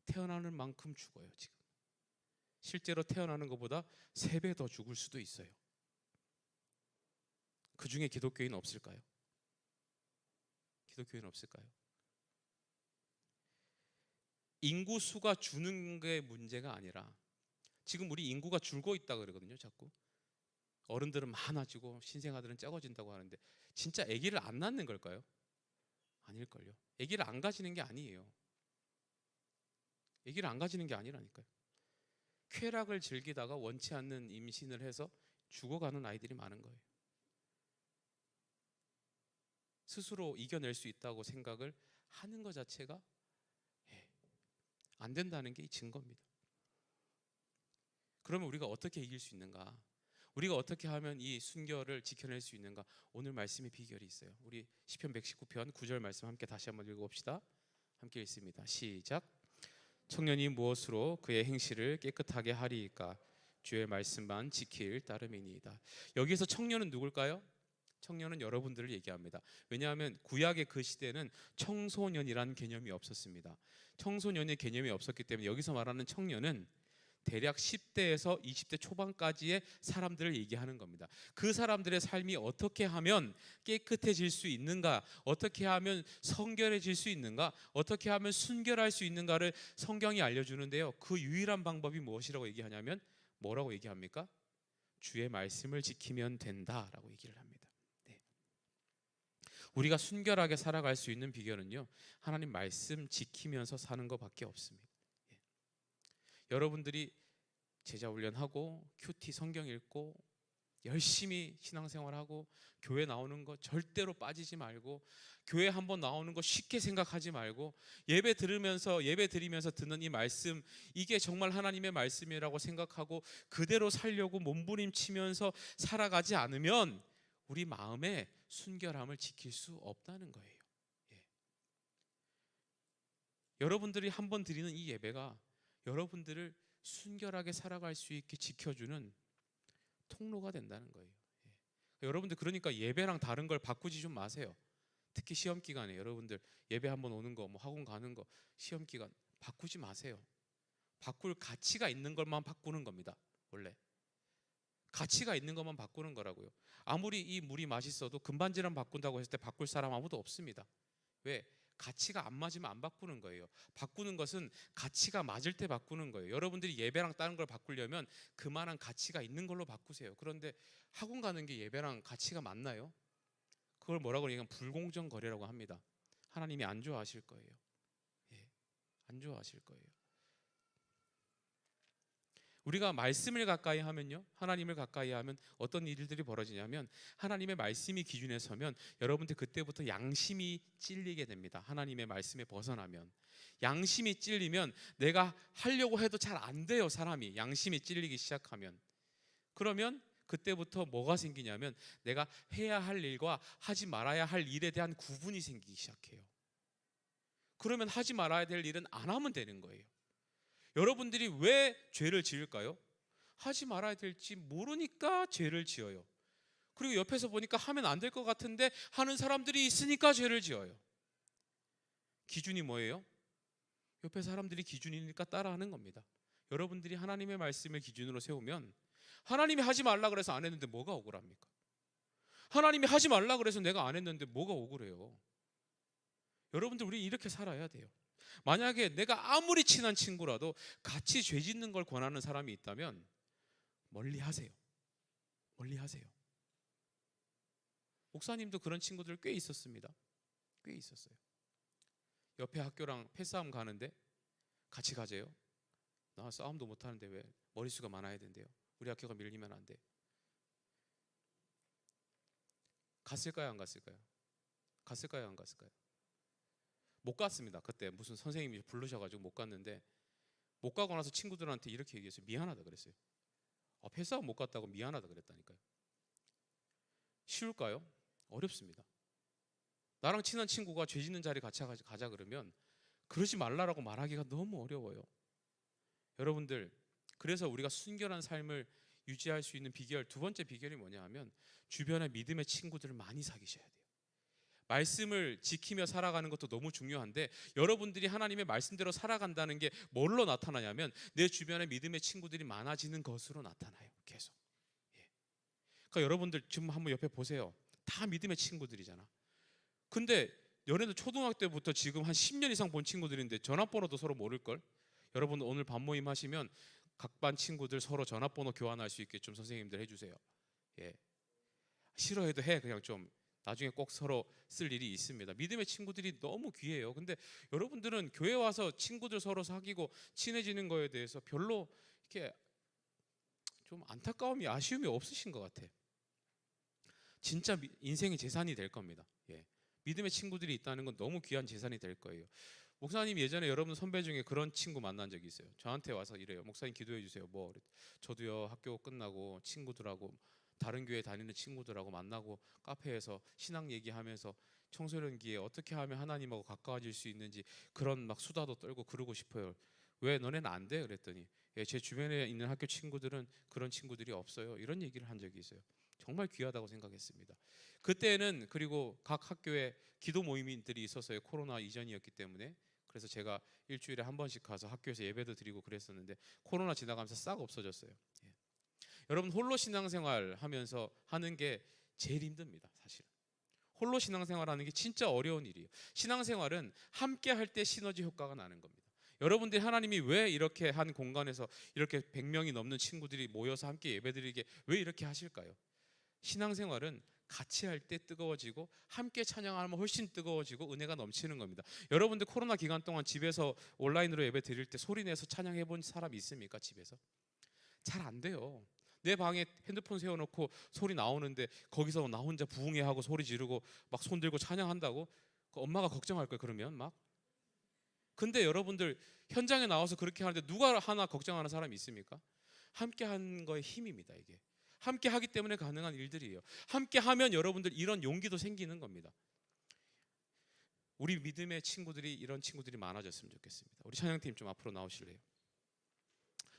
태어나는 만큼 죽어요. 지금 실제로 태어나는 것보다 3배 더 죽을 수도 있어요. 그 중에 기독교인은 없을까요? 기독교인은 없을까요? 인구 수가 주는 게 문제가 아니라 지금 우리 인구가 줄고 있다 그러거든요. 자꾸 어른들은 많아지고 신생아들은 적어진다고 하는데 진짜 아기를 안 낳는 걸까요? 아닐걸요. 아기를 안 가지는 게 아니에요. 아기를 안 가지는 게 아니라니까요. 쾌락을 즐기다가 원치 않는 임신을 해서 죽어가는 아이들이 많은 거예요. 스스로 이겨낼 수 있다고 생각을 하는 것 자체가 안 된다는 게 이 증거입니다. 그러면 우리가 어떻게 이길 수 있는가? 우리가 어떻게 하면 이 순결을 지켜낼 수 있는가? 오늘 말씀의 비결이 있어요. 우리 시편 119편 9절 말씀 함께 다시 한번 읽어봅시다. 함께 읽습니다. 시작. 청년이 무엇으로 그의 행실을 깨끗하게 하리이까? 주의 말씀만 지킬 따름이니이다. 여기서 청년은 누굴까요? 청년은 여러분들을 얘기합니다. 왜냐하면 구약의 그 시대는 청소년이라는 개념이 없었습니다. 청소년의 개념이 없었기 때문에 여기서 말하는 청년은 대략 10대에서 20대 초반까지의 사람들을 얘기하는 겁니다. 그 사람들의 삶이 어떻게 하면 깨끗해질 수 있는가, 어떻게 하면 성결해질 수 있는가, 어떻게 하면 순결할 수 있는가를 성경이 알려주는데요. 그 유일한 방법이 무엇이라고 얘기하냐면 뭐라고 얘기합니까? 주의 말씀을 지키면 된다라고 얘기를 합니다. 네. 우리가 순결하게 살아갈 수 있는 비결은요, 하나님 말씀 지키면서 사는 것밖에 없습니다. 여러분들이 제자 훈련하고 큐티 성경 읽고 열심히 신앙생활하고 교회 나오는 거 절대로 빠지지 말고 교회 한번 나오는 거 쉽게 생각하지 말고 예배 드리면서 듣는 이 말씀 이게 정말 하나님의 말씀이라고 생각하고 그대로 살려고 몸부림치면서 살아가지 않으면 우리 마음의 순결함을 지킬 수 없다는 거예요. 여러분들이 한번 드리는 이 예배가 여러분들을 순결하게 살아갈 수 있게 지켜주는 통로가 된다는 거예요. 여러분들 그러니까 예배랑 다른 걸 바꾸지 좀 마세요. 특히 시험 기간에 여러분들 예배 한번 오는 거, 뭐 학원 가는 거, 시험 기간 바꾸지 마세요. 바꿀 가치가 있는 것만 바꾸는 겁니다. 원래 가치가 있는 것만 바꾸는 거라고요. 아무리 이 물이 맛있어도 금반지랑 바꾼다고 했을 때 바꿀 사람 아무도 없습니다. 왜? 가치가 안 맞으면 안 바꾸는 거예요. 바꾸는 것은 가치가 맞을 때 바꾸는 거예요. 여러분들이 예배랑 다른 걸 바꾸려면 그만한 가치가 있는 걸로 바꾸세요. 그런데 학원 가는 게 예배랑 가치가 맞나요? 그걸 뭐라고 얘기하면 불공정 거래라고 합니다. 하나님이 안 좋아하실 거예요. 안 좋아하실 거예요. 우리가 말씀을 가까이 하면요, 하나님을 가까이 하면 어떤 일들이 벌어지냐면 하나님의 말씀이 기준에 서면 여러분들 그때부터 양심이 찔리게 됩니다. 하나님의 말씀에 벗어나면 양심이 찔리면 내가 하려고 해도 잘 안 돼요. 사람이 양심이 찔리기 시작하면 그러면 그때부터 뭐가 생기냐면 내가 해야 할 일과 하지 말아야 할 일에 대한 구분이 생기기 시작해요. 그러면 하지 말아야 될 일은 안 하면 되는 거예요. 여러분들이 왜 죄를 지을까요? 하지 말아야 될지 모르니까 죄를 지어요. 그리고 옆에서 보니까 하면 안 될 것 같은데 하는 사람들이 있으니까 죄를 지어요. 기준이 뭐예요? 옆에 사람들이 기준이니까 따라하는 겁니다. 여러분들이 하나님의 말씀을 기준으로 세우면 하나님이 하지 말라 그래서 안 했는데 뭐가 억울합니까? 하나님이 하지 말라 그래서 내가 안 했는데 뭐가 억울해요? 여러분들 우리 이렇게 살아야 돼요. 만약에 내가 아무리 친한 친구라도 같이 죄 짓는 걸 권하는 사람이 있다면 멀리 하세요. 멀리 하세요. 목사님도 그런 친구들 꽤 있었습니다. 꽤 있었어요. 옆에 학교랑 패싸움 가는데 같이 가재요. 나 싸움도 못하는데 왜 머릿수가 많아야 된대요. 우리 학교가 밀리면 안 돼. 갔을까요? 안 갔을까요? 갔을까요? 안 갔을까요? 못 갔습니다. 그때 무슨 선생님이 부르셔가지고 못 갔는데, 못 가고 나서 친구들한테 이렇게 얘기했어요. 미안하다 그랬어요. 패싸움 못 갔다고 미안하다 그랬다니까요. 쉬울까요? 어렵습니다. 나랑 친한 친구가 죄 짓는 자리 같이 가자 그러면 그러지 말라라고 말하기가 너무 어려워요. 여러분들, 그래서 우리가 순결한 삶을 유지할 수 있는 비결, 두 번째 비결이 뭐냐 하면 주변에 믿음의 친구들을 많이 사귀셔야 돼요. 말씀을 지키며 살아가는 것도 너무 중요한데, 여러분들이 하나님의 말씀대로 살아간다는 게 뭘로 나타나냐면 내 주변에 믿음의 친구들이 많아지는 것으로 나타나요. 계속. 그러니까 여러분들 지금 한번 옆에 보세요. 다 믿음의 친구들이잖아. 근데 연애도 초등학교 때부터 지금 한 10년 이상 본 친구들인데 전화번호도 서로 모를걸? 여러분 오늘 반 모임 하시면 각 반 친구들 서로 전화번호 교환할 수 있게 좀 선생님들 해주세요. 싫어해도 해. 그냥 좀 나중에 꼭 서로 쓸 일이 있습니다. 믿음의 친구들이 너무 귀해요. 근데 여러분들은 교회 와서 친구들 서로 사귀고 친해지는 거에 대해서 별로 이렇게 좀 안타까움이, 아쉬움이 없으신 것 같아. 진짜 인생의 재산이 될 겁니다. 믿음의 친구들이 있다는 건 너무 귀한 재산이 될 거예요. 목사님 예전에 여러분 선배 중에 그런 친구 만난 적이 있어요. 저한테 와서 이래요. 목사님 기도해 주세요. 저도요 학교 끝나고 친구들하고 다른 교회 다니는 친구들하고 만나고 카페에서 신앙 얘기하면서 청소년기에 어떻게 하면 하나님하고 가까워질 수 있는지 그런 막 수다도 떨고 그러고 싶어요. 왜 너네는 안 돼? 그랬더니 제 주변에 있는 학교 친구들은 그런 친구들이 없어요. 이런 얘기를 한 적이 있어요. 정말 귀하다고 생각했습니다. 그때는 그리고 각 학교에 기도 모임들이 있었어요. 코로나 이전이었기 때문에. 그래서 제가 일주일에 한 번씩 가서 학교에서 예배도 드리고 그랬었는데 코로나 지나가면서 싹 없어졌어요. 여러분 홀로 신앙생활 하면서 하는 게 제일 힘듭니다. 사실 홀로 신앙생활 하는 게 진짜 어려운 일이에요. 신앙생활은 함께 할 때 시너지 효과가 나는 겁니다. 여러분들이 하나님이 왜 이렇게 한 공간에서 이렇게 100명이 넘는 친구들이 모여서 함께 예배드리게 왜 이렇게 하실까요? 신앙생활은 같이 할 때 뜨거워지고 함께 찬양하면 훨씬 뜨거워지고 은혜가 넘치는 겁니다. 여러분들 코로나 기간 동안 집에서 온라인으로 예배 드릴 때 소리 내서 찬양해 본 사람 있습니까? 집에서? 잘 안 돼요. 내 방에 핸드폰 세워놓고 소리 나오는데 거기서 나 혼자 부흥회하고 소리 지르고 막 손 들고 찬양한다고? 엄마가 걱정할 거예요. 그러면 막. 근데 여러분들 현장에 나와서 그렇게 하는데 누가 하나 걱정하는 사람이 있습니까? 함께 한 거의 힘입니다. 이게 함께 하기 때문에 가능한 일들이에요. 함께 하면 여러분들 이런 용기도 생기는 겁니다. 우리 믿음의 친구들이 이런 친구들이 많아졌으면 좋겠습니다. 우리 찬양팀 좀 앞으로 나오실래요?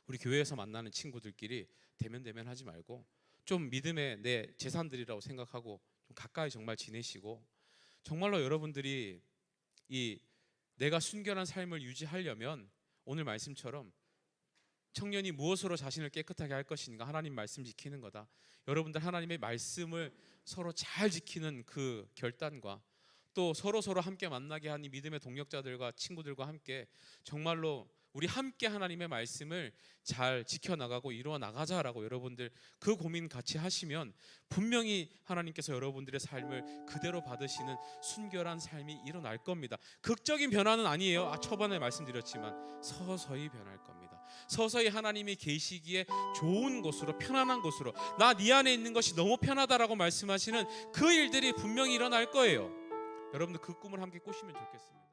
우리 교회에서 만나는 친구들끼리 대면 하지 말고 좀 믿음의 내 재산들이라고 생각하고 좀 가까이 정말 지내시고, 정말로 여러분들이 이 내가 순결한 삶을 유지하려면 오늘 말씀처럼 청년이 무엇으로 자신을 깨끗하게 할 것인가? 하나님 말씀 지키는 거다. 여러분들 하나님의 말씀을 서로 잘 지키는 그 결단과 또 서로 함께 만나게 하는 믿음의 동력자들과 친구들과 함께 정말로 우리 함께 하나님의 말씀을 잘 지켜나가고 이루어 나가자라고 여러분들 그 고민 같이 하시면 분명히 하나님께서 여러분들의 삶을 그대로 받으시는 순결한 삶이 일어날 겁니다. 극적인 변화는 아니에요. 초반에 말씀드렸지만 서서히 변할 겁니다. 서서히 하나님이 계시기에 좋은 곳으로, 편안한 곳으로, 나 네 안에 있는 것이 너무 편하다라고 말씀하시는 그 일들이 분명히 일어날 거예요. 여러분들 그 꿈을 함께 꾸시면 좋겠습니다.